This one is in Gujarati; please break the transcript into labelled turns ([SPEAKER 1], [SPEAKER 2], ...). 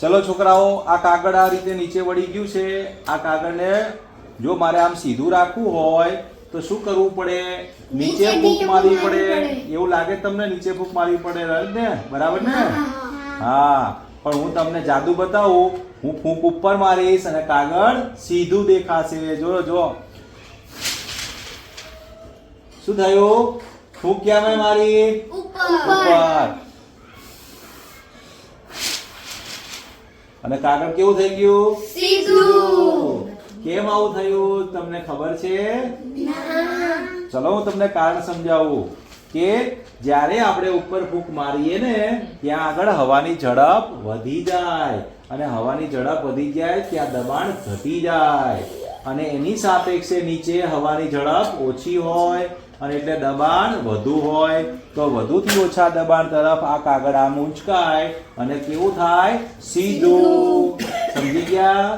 [SPEAKER 1] ચલો છોકરાઓ, આ કાગળ આ રીતે નીચે વળી ગયું છે. આ કાગળને જો મારે આમ સીધું રાખવું હોય તો શું કરવું પડે? નીચે ફૂંક મારવી પડે. એવું લાગે તમને? નીચે ફૂંક મારવી પડે ને? બરાબર ને? હા, પણ હું તમને જાદુ બતાવું. હું ફૂંક ઉપર મારીશ અને કાગળ સીધું દેખાશે. જો શું થયું? ફૂંક ક્યાં મેં મારી? ઉપર. અને કાગળ કેવું થઈ ગયું? સીધું. કેમ આવું થયું તમને ખબર છે? ચલો હું તમને કારણ સમજાવું કે જ્યારે આપણે ઉપર ફૂંક મારીએ ને ત્યાં આગળ હવાની ઝડપ વધી જાય, અને હવાની ઝડપ વધી જાય ત્યાં દબાણ ઘટી જાય, અને એની સાપેક્ષે નીચે હવાની ઝડપ ઓછી હોય અને એટલે દબાણ વધુ હોય. તો વધુથી ઓછા દબાણ તરફ આ કાગળ આમ ઊંચકાય અને કેવું થાય? સીધું. સમજી ગયા?